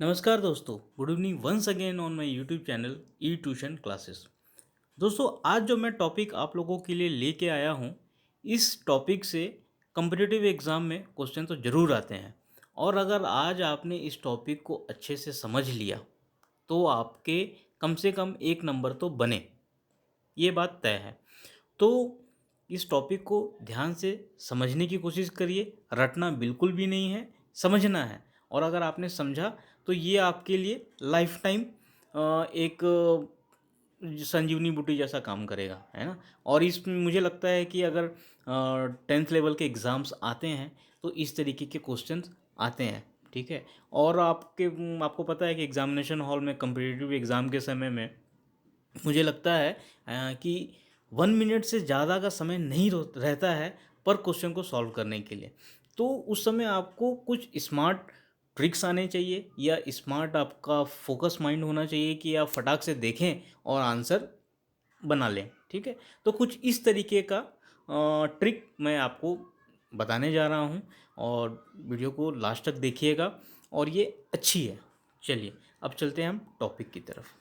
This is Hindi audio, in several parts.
नमस्कार दोस्तों, good evening once again on my YouTube channel e tuition classes. दोस्तों, आज जो मैं टॉपिक आप लोगों के लिए लेके आया हूँ, इस टॉपिक से कम्पिटिटिव एग्ज़ाम में क्वेश्चन तो ज़रूर आते हैं। और अगर आज आपने इस टॉपिक को अच्छे से समझ लिया तो आपके कम से कम एक नंबर तो बने, ये बात तय है। तो इस टॉपिक को ध्यान से समझने की कोशिश करिए, रटना बिल्कुल भी नहीं है, समझना है। और अगर आपने समझा तो ये आपके लिए लाइफ टाइम एक संजीवनी बूटी जैसा काम करेगा, है ना? और इसमें मुझे लगता है कि अगर 10th लेवल के एग्ज़ाम्स आते हैं तो इस तरीके के क्वेश्चंस आते हैं, ठीक है? और आपको पता है कि एग्ज़ामिनेशन हॉल में कॉम्पिटिटिव एग्ज़ाम के समय में मुझे लगता है कि 1 मिनट से ज़्यादा का समय नहीं रहता है पर क्वेश्चन को सॉल्व करने के लिए। तो उस समय आपको कुछ स्मार्ट ट्रिक्स आने चाहिए या स्मार्ट आपका फोकस माइंड होना चाहिए कि आप फटाक से देखें और आंसर बना लें, ठीक है? तो कुछ इस तरीके का ट्रिक मैं आपको बताने जा रहा हूँ और वीडियो को लास्ट तक देखिएगा और ये अच्छी है। चलिए, अब चलते हैं हम टॉपिक की तरफ।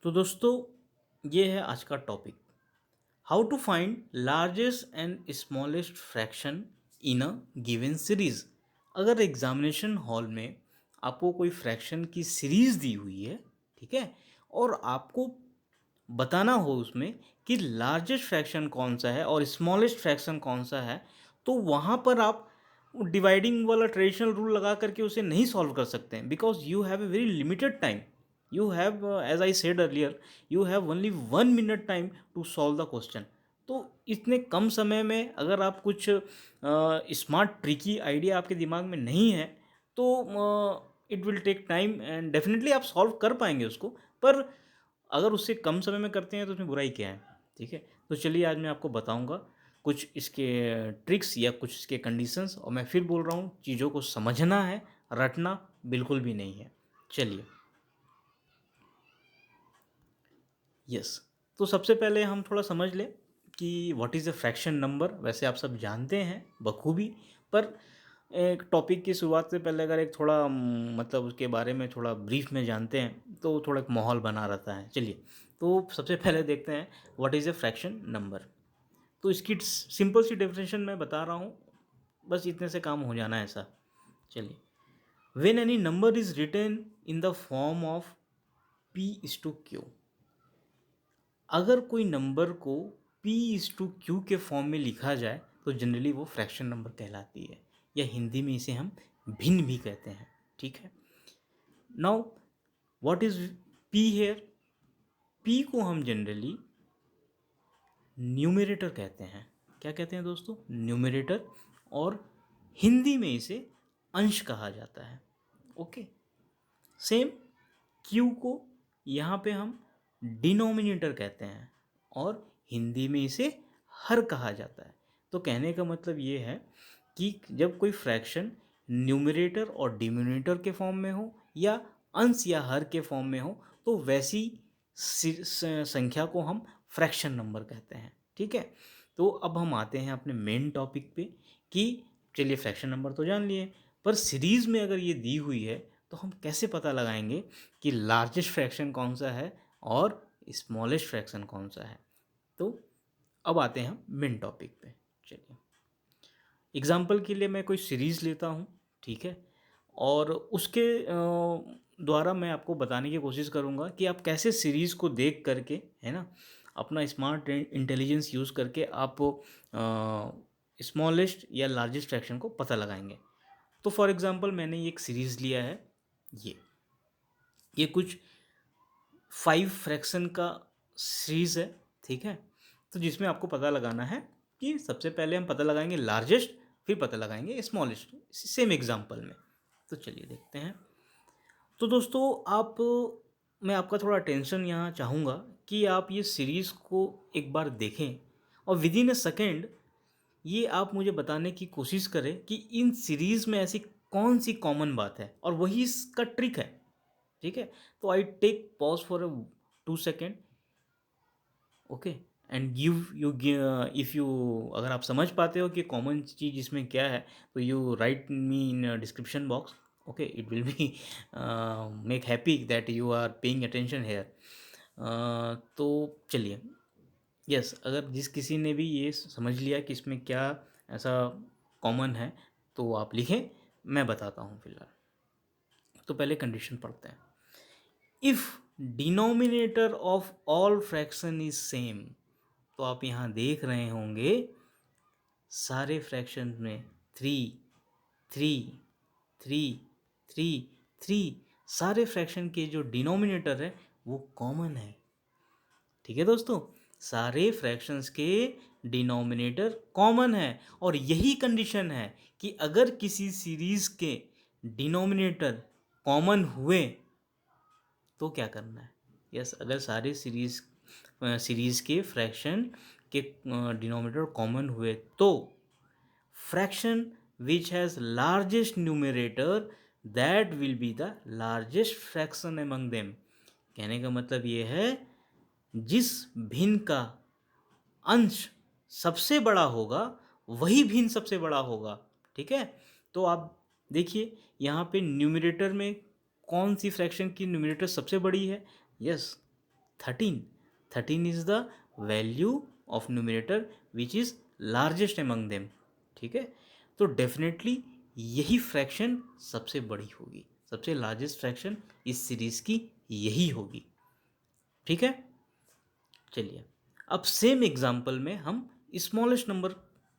तो दोस्तों, ये है आज का topic, how to find largest and smallest fraction in a given series. अगर एग्जामिनेशन हॉल में आपको कोई फ्रैक्शन की सीरीज दी हुई है, ठीक है, और आपको बताना हो उसमें कि लार्जेस्ट फ्रैक्शन कौन सा है और स्मॉलेस्ट फ्रैक्शन कौन सा है, तो वहाँ पर आप डिवाइडिंग वाला ट्रेडिशनल रूल लगा करके उसे नहीं सॉल्व कर सकते हैं, because you have a very limited time. You have, as I said earlier, you have only 1 minute time to solve the question. तो इतने कम समय में अगर आप कुछ स्मार्ट ट्रिकी आइडिया आपके दिमाग में नहीं है तो it will take time and definitely आप सॉल्व कर पाएंगे उसको। पर अगर उससे कम समय में करते हैं तो उसमें बुराई क्या है, ठीक है? तो चलिए, आज मैं आपको बताऊंगा कुछ इसके ट्रिक्स या कुछ इसके कंडीशंस। और मैं फिर बोल रहा हूँ, चीज़ों को समझना है, रटना बिल्कुल भी नहीं है। चलिए, यस। तो सबसे पहले हम थोड़ा समझ लें कि what is a fraction number. वैसे आप सब जानते हैं बखूबी, पर एक टॉपिक की शुरुआत से पहले अगर एक थोड़ा मतलब उसके बारे में थोड़ा ब्रीफ में जानते हैं तो थोड़ा एक माहौल बना रहता है। चलिए, तो सबसे पहले देखते हैं what is a fraction number. तो इसकी सिंपल सी डेफिनेशन मैं बता रहा हूँ, बस इतने से काम हो जाना है ऐसा। चलिए, when any number is written in the form of P is to Q. अगर कोई नंबर को p इज़ टू क्यू के फॉर्म में लिखा जाए तो जनरली वो फ्रैक्शन नंबर कहलाती है, या हिंदी में इसे हम भिन्न भी कहते हैं, ठीक है? Now, what is p here? p को हम जनरली न्यूमरेटर कहते हैं। क्या कहते हैं दोस्तों? न्यूमरेटर। और हिंदी में इसे अंश कहा जाता है। ओके, सेम q को यहाँ पे हम डिनोमिनेटर कहते हैं और हिंदी में इसे हर कहा जाता है। तो कहने का मतलब ये है कि जब कोई फ्रैक्शन न्यूमरेटर और डिनोमिनेटर के फॉर्म में हो या अंश या हर के फॉर्म में हो तो वैसी संख्या को हम फ्रैक्शन नंबर कहते हैं, ठीक है? तो अब हम आते हैं अपने मेन टॉपिक पे कि चलिए, फ्रैक्शन नंबर तो जान लिए, पर सीरीज़ में अगर ये दी हुई है तो हम कैसे पता लगाएंगे कि लार्जेस्ट फ्रैक्शन कौन सा है और स्मॉलेस्ट फ्रैक्शन कौन सा है? तो अब आते हैं हम मेन टॉपिक पे। चलिए, एग्जाम्पल के लिए मैं कोई सीरीज़ लेता हूँ, ठीक है, और उसके द्वारा मैं आपको बताने की कोशिश करूँगा कि आप कैसे सीरीज़ को देख करके, है ना, अपना स्मार्ट इंटेलिजेंस यूज़ करके आप स्मॉलेस्ट या लार्जेस्ट फ्रैक्शन को पता लगाएंगे। तो फॉर एग्जांपल, मैंने ये एक सीरीज़ लिया है, ये कुछ 5 फ्रैक्शन का सीरीज़ है, ठीक है? तो जिसमें आपको पता लगाना है कि सबसे पहले हम पता लगाएंगे लार्जेस्ट, फिर पता लगाएंगे स्मॉलेस्ट, सेम एग्जांपल में। तो चलिए देखते हैं। तो दोस्तों, मैं आपका थोड़ा अटेंशन यहाँ चाहूँगा कि आप ये सीरीज़ को एक बार देखें और विद इन अ सेकेंड ये आप मुझे बताने की कोशिश करें कि इन सीरीज़ में ऐसी कौन सी कॉमन बात है, और वही इसका ट्रिक है, ठीक है? तो I take pause for 2 second, okay, and give you, if you, अगर आप समझ पाते हो कि कॉमन चीज़ इसमें क्या है तो you write me in description box, okay, it will be make happy that you are paying attention here. तो चलिए, यस, अगर जिस किसी ने भी ये समझ लिया कि इसमें क्या ऐसा कॉमन है तो आप लिखें, मैं बताता हूँ फिलहाल। तो पहले कंडीशन पढ़ते हैं। If denominator of all fraction is same, तो आप यहाँ देख रहे होंगे सारे फ्रैक्शन में 3 3 3 3 3, सारे फ्रैक्शन के जो डिनोमिनेटर है वो कॉमन है। ठीक है दोस्तों, सारे फ्रैक्शंस के डिनोमिनेटर कॉमन है, और यही कंडीशन है कि अगर किसी सीरीज के डिनोमिनेटर कॉमन हुए तो क्या करना है। यस, अगर सारे सीरीज के फ्रैक्शन के डिनोमिनेटर कॉमन हुए तो fraction which has largest numerator that will be the largest fraction among them. कहने का मतलब ये है, जिस भिन्न का अंश सबसे बड़ा होगा वही भिन्न सबसे बड़ा होगा। ठीक है, तो आप देखिए यहाँ पे न्यूमरेटर में कौन सी फ्रैक्शन की न्यूमरेटर सबसे बड़ी है। Yes, 13। 13 is the value of numerator which is largest among them. ठीक है, तो डेफिनेटली यही फ्रैक्शन सबसे बड़ी होगी, सबसे लार्जेस्ट फ्रैक्शन इस सीरीज की यही होगी। ठीक है, चलिए अब सेम एग्जाम्पल में हम स्मॉलेस्ट नंबर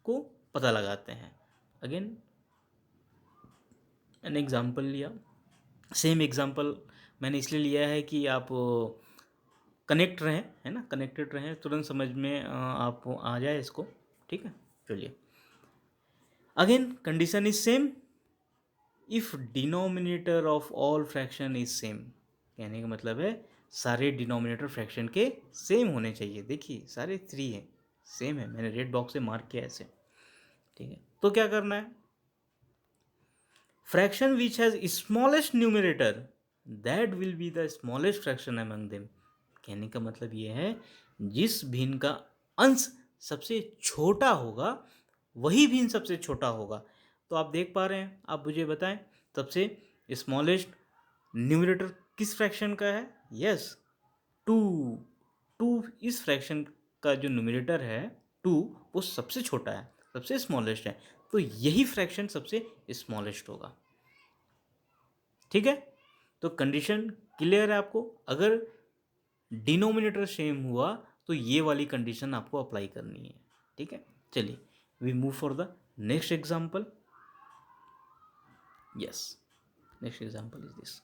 को पता लगाते हैं। अगेन मैंने एग्जाम्पल लिया, सेम एग्जाम्पल मैंने इसलिए लिया है कि आप कनेक्ट रहें, है ना, कनेक्टेड रहें, तुरंत समझ में आप आ जाए इसको। ठीक है, चलिए again condition is same if denominator of all fraction is same. कहने का मतलब है सारे डिनोमिनेटर फ्रैक्शन के सेम होने चाहिए। देखिए सारे 3 हैं, सेम है, मैंने रेड बॉक्स से मार्क किया ऐसे। ठीक है, तो क्या करना है, fraction which has smallest numerator that will be the smallest fraction among them. कहने का मतलब ये है, जिस भिन्न का अंश सबसे छोटा होगा वही भिन्न सबसे छोटा होगा। तो आप देख पा रहे हैं, आप मुझे बताएं सबसे स्मॉलेस्ट न्यूमरेटर किस फ्रैक्शन का है। यस, 2। 2 इस फ्रैक्शन का जो न्यूमरेटर है 2, वो सबसे छोटा है, सबसे स्मॉलेस्ट है, तो यही फ्रैक्शन सबसे स्मॉलेस्ट होगा। ठीक है, तो कंडीशन क्लियर है आपको। अगर डिनोमिनेटर सेम हुआ तो ये वाली कंडीशन आपको अप्लाई करनी है। ठीक है, चलिए we move for the next example. Yes, next example is this.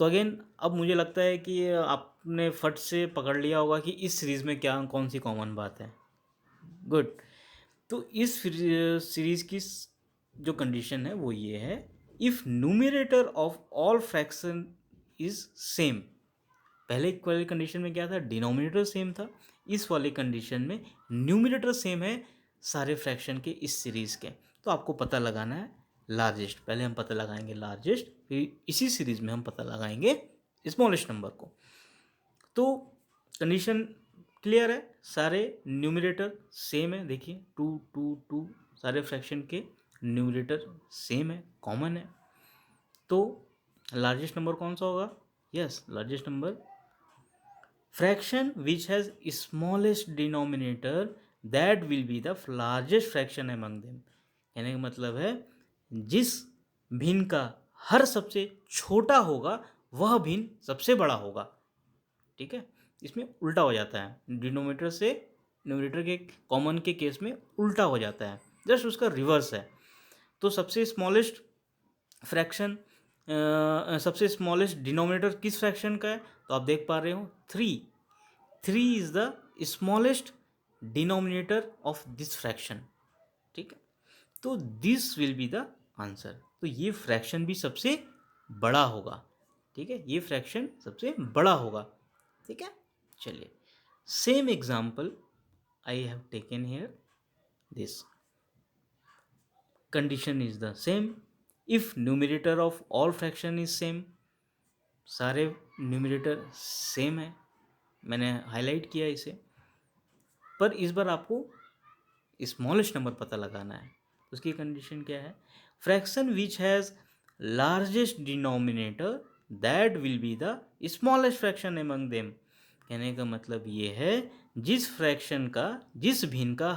तो अगेन अब मुझे लगता है कि आपने फट से पकड़ लिया होगा कि इस सीरीज़ में क्या कौन सी कॉमन बात है। गुड, तो इस सीरीज़ की जो कंडीशन है वो ये है, if numerator of all fraction is same. पहले वाली कंडीशन में क्या था, डिनोमिनेटर सेम था, इस वाली कंडीशन में न्यूमरेटर सेम है सारे फ्रैक्शन के इस सीरीज़ के। तो आपको पता लगाना है लार्जेस्ट, पहले हम पता लगाएंगे लार्जेस्ट, फिर इसी सीरीज़ में हम पता लगाएंगे स्मॉलेस्ट नंबर को। तो कंडीशन क्लियर है, सारे न्यूमरेटर सेम है। देखिए 2 2 2 सारे फ्रैक्शन के न्यूमरेटर सेम है, कॉमन है। तो लार्जेस्ट नंबर कौन सा होगा। Yes, largest number fraction which has smallest denominator that will be the largest fraction among them. कहने का मतलब है, जिस भिन्न का हर सबसे छोटा होगा वह भिन्न सबसे बड़ा होगा। ठीक है, इसमें उल्टा हो जाता है, डिनोमिनेटर से न्यूमरेटर के कॉमन के केस में उल्टा हो जाता है, जस्ट उसका रिवर्स है। तो सबसे स्मॉलेस्ट फ्रैक्शन, सबसे स्मॉलेस्ट डिनोमिनेटर किस फ्रैक्शन का है, तो आप देख पा रहे हो 3। 3 is the smallest denominator of this fraction. ठीक है, तो this will be the answer. तो ये फ्रैक्शन भी सबसे बड़ा होगा। ठीक है, ये फ्रैक्शन सबसे बड़ा होगा। ठीक है, चलिए same example I have taken here. This condition is the same if numerator of all fraction is same. सारे न्यूमरेटर सेम है, मैंने हाईलाइट किया इसे, पर इस बार आपको स्मॉलेस्ट नंबर पता लगाना है। उसकी कंडीशन क्या है, fraction which has largest denominator that will be the smallest fraction among them. कहने का मतलब ये है जिस भिन्न का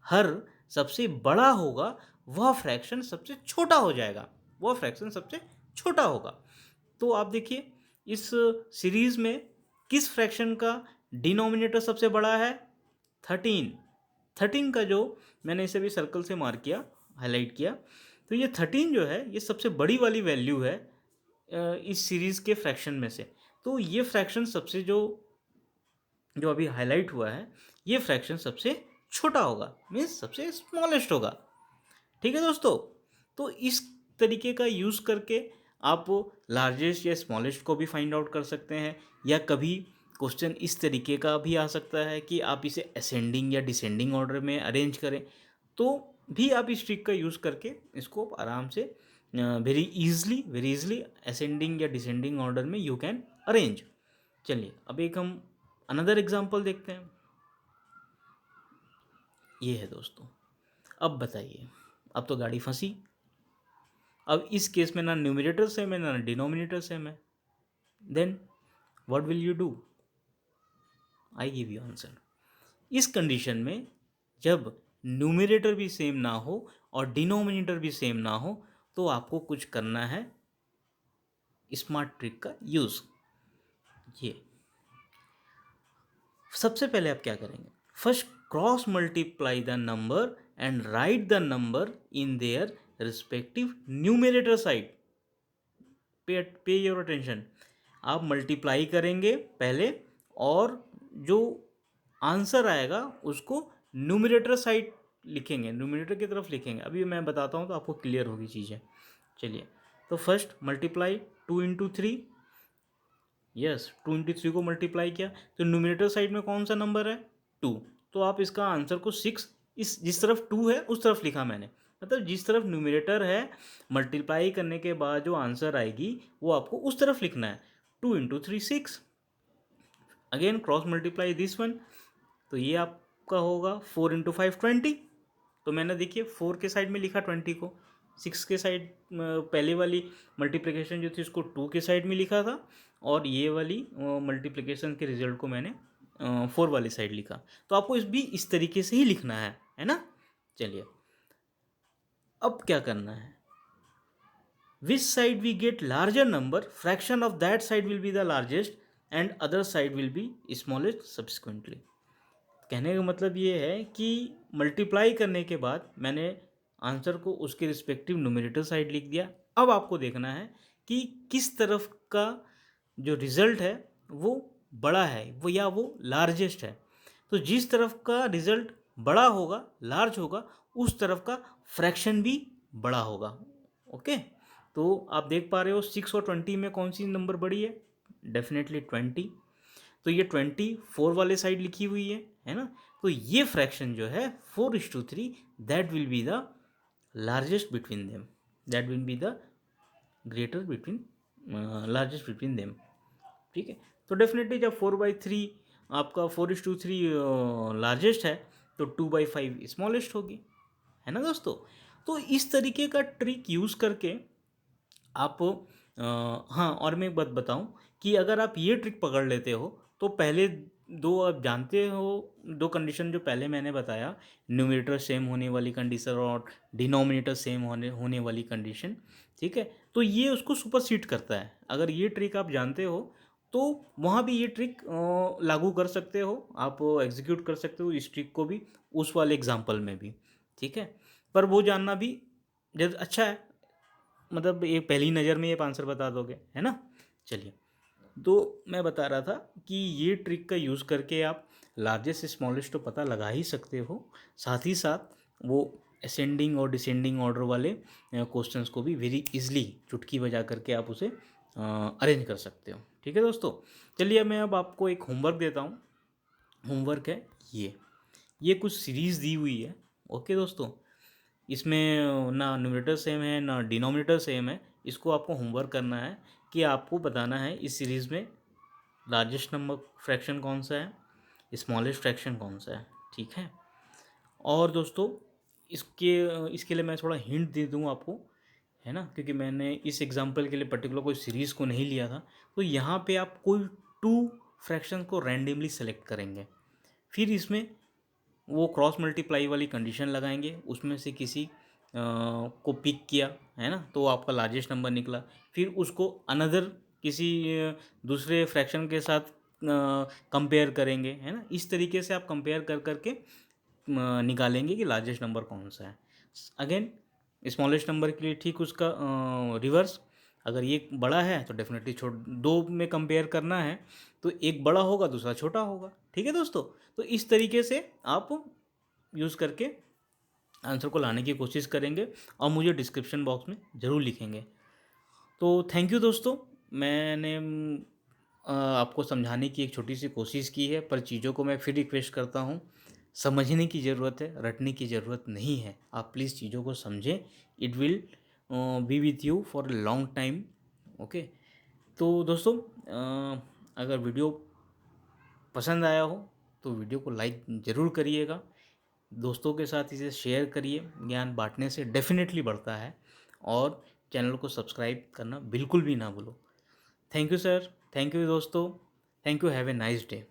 हर सबसे बड़ा होगा वह फ्रैक्शन सबसे छोटा हो जाएगा, वह फ्रैक्शन सबसे छोटा होगा। तो आप देखिए इस सीरीज में किस फ्रैक्शन का डिनोमिनेटर सबसे बड़ा है? 13। 13 का जो मैंने इसे भी सर्कल से मार्क किया, हाईलाइट किया, तो ये 13 जो है ये सबसे बड़ी वाली वैल्यू है इस सीरीज़ के फ्रैक्शन में से। तो ये फ्रैक्शन सबसे जो अभी हाईलाइट हुआ है ये फ्रैक्शन सबसे छोटा होगा, मीन्स सबसे स्मॉलेस्ट होगा। ठीक है दोस्तों, तो इस तरीके का यूज़ करके आप लार्जेस्ट या स्मॉलेस्ट को भी फाइंड आउट कर सकते हैं, या कभी क्वेश्चन इस तरीके का भी आ सकता है कि आप इसे असेंडिंग या डिसेंडिंग ऑर्डर में अरेंज करें, तो भी आप इस ट्रिक का यूज़ करके इसको आराम से वेरी इजली असेंडिंग या डिसेंडिंग ऑर्डर में यू कैन अरेंज। चलिए अब एक हम अनदर एग्जांपल देखते हैं। ये है दोस्तों, अब बताइए, अब तो गाड़ी फंसी। अब इस केस में ना न्यूमरेटर सेम है ना डिनोमिनेटर सेम है, then what will you do? I give you answer. इस कंडीशन में जब न्यूमरेटर भी सेम ना हो और डिनोमिनेटर भी सेम ना हो तो आपको कुछ करना है स्मार्ट ट्रिक का यूज़। ये सबसे पहले आप क्या करेंगे? First cross multiply the number and right the number in their respective numerator side. पे योर अटेंशन। आप मल्टीप्लाई करेंगे पहले और जो आंसर आएगा उसको न्यूमरेटर साइड लिखेंगे, न्यूमरेटर की तरफ लिखेंगे। अभी मैं बताता हूँ तो आपको क्लियर होगी चीज़ें। चलिए, तो फर्स्ट मल्टीप्लाई 2 × 3। यस, 2 × 3 को मल्टीप्लाई किया तो न्यूमरेटर साइड में कौन सा नंबर है? 2। तो आप इसका आंसर को 6 इस जिस तरफ 2 है उस तरफ लिखा मैंने, मतलब जिस तरफ न्यूमरेटर है मल्टीप्लाई करने के बाद जो आंसर आएगी वो आपको उस तरफ लिखना है। 2 × 3 6। Again cross multiply this one, तो ये आपका होगा 4 × 5 20। तो मैंने देखिए 4 के साइड में लिखा 20 को, 6 के साइड पहले वाली मल्टीप्लिकेशन जो थी उसको 2 के साइड में लिखा था, और ये वाली मल्टीप्लिकेशन के रिजल्ट को मैंने 4 वाली साइड लिखा। तो आपको इस तरीके से ही लिखना है ना। चलिए अब क्या करना है? Which side we get larger number, fraction of that side will be the largest and other side will be smallest subsequently. कहने का मतलब ये है कि मल्टीप्लाई करने के बाद मैंने आंसर को उसके रिस्पेक्टिव न्यूमरेटर साइड लिख दिया। अब आपको देखना है कि किस तरफ का जो रिज़ल्ट है वो बड़ा है वो लार्जेस्ट है। तो जिस तरफ का रिज़ल्ट बड़ा होगा, लार्ज होगा, उस तरफ का फ्रैक्शन भी बड़ा होगा। ओके, तो आप देख पा रहे हो 6 और 20 में कौन सी नंबर बड़ी है? डेफिनेटली 20। तो ये 24 वाले साइड लिखी हुई है ना। तो ये फ्रैक्शन जो है 4:3 that will be the largest between them, that will be the greater between largest between them. ठीक है, तो डेफिनेटली जब 4/3 आपका 4:3 लार्जेस्ट है तो 2/5 स्मॉलेस्ट होगी, है ना दोस्तों। तो इस तरीके का ट्रिक यूज़ करके आप हाँ, और मैं एक बात बताऊं कि अगर आप ये ट्रिक पकड़ लेते हो तो पहले दो आप जानते हो, दो कंडीशन जो पहले मैंने बताया, न्यूमरेटर सेम होने वाली कंडीशन और डिनोमिनेटर सेम होने वाली कंडीशन, ठीक है, तो ये उसको सुपरसीड करता है। अगर ये ट्रिक आप जानते हो तो वहाँ भी ये ट्रिक लागू कर सकते हो, आप एग्जीक्यूट कर सकते हो इस ट्रिक को भी उस वाले एग्जाम्पल में भी, ठीक है। पर वो जानना भी जब अच्छा है, मतलब ये पहली नज़र में ये आंसर बता दोगे, है ना। चलिए, तो मैं बता रहा था कि ये ट्रिक का यूज़ करके आप लार्जेस्ट स्मॉलेस्ट तो पता लगा ही सकते हो, साथ ही साथ वो असेंडिंग और डिसेंडिंग ऑर्डर वाले क्वेश्चंस को भी वेरी इजली चुटकी बजा करके आप उसे अरेंज कर सकते हो। ठीक है दोस्तों, चलिए मैं अब आपको एक होमवर्क देता हूँ। होमवर्क है ये कुछ सीरीज़ दी हुई है। ओके दोस्तों, इसमें ना न्यूमरेटर सेम है ना डिनोमिनेटर सेम है। इसको आपको होमवर्क करना है कि आपको बताना है इस सीरीज़ में लार्जेस्ट नंबर फ्रैक्शन कौन सा है, स्मॉलेस्ट फ्रैक्शन कौन सा है, ठीक है। और दोस्तों इसके लिए मैं थोड़ा हिंट दे दूँ आपको। है ना, क्योंकि मैंने इस एग्जांपल के लिए पर्टिकुलर कोई सीरीज़ को नहीं लिया था। तो यहाँ पे आप कोई 2 फ्रैक्शन को रैंडमली सेलेक्ट करेंगे, फिर इसमें वो क्रॉस मल्टीप्लाई वाली कंडीशन लगाएंगे, उसमें से किसी को पिक किया, है ना, तो आपका लार्जेस्ट नंबर निकला। फिर उसको अनदर किसी दूसरे फ्रैक्शन के साथ कंपेयर करेंगे, है ना। इस तरीके से आप कंपेयर कर करके निकालेंगे कि लार्जेस्ट नंबर कौन सा है। अगेन स्मॉलेस्ट नंबर के लिए ठीक उसका रिवर्स, अगर ये बड़ा है तो डेफिनेटली दो में कंपेयर करना है, तो एक बड़ा होगा दूसरा छोटा होगा। ठीक है दोस्तों, तो इस तरीके से आप यूज़ करके आंसर को लाने की कोशिश करेंगे और मुझे डिस्क्रिप्शन बॉक्स में ज़रूर लिखेंगे। तो थैंक यू दोस्तों, मैंने आपको समझाने की एक छोटी सी कोशिश की है, पर चीज़ों को मैं फिर रिक्वेस्ट करता हूँ, समझने की ज़रूरत है, रटने की ज़रूरत नहीं है। आप प्लीज़ चीज़ों को समझें, it will B with you for a long time. Okay, तो दोस्तों अगर वीडियो पसंद आया हो तो वीडियो को लाइक ज़रूर करिएगा, दोस्तों के साथ इसे शेयर करिए, ज्ञान बांटने से डेफिनेटली बढ़ता है। और चैनल को सब्सक्राइब करना बिल्कुल भी ना भूलो। Thank you sir, thank you दोस्तों, thank you, have a nice day.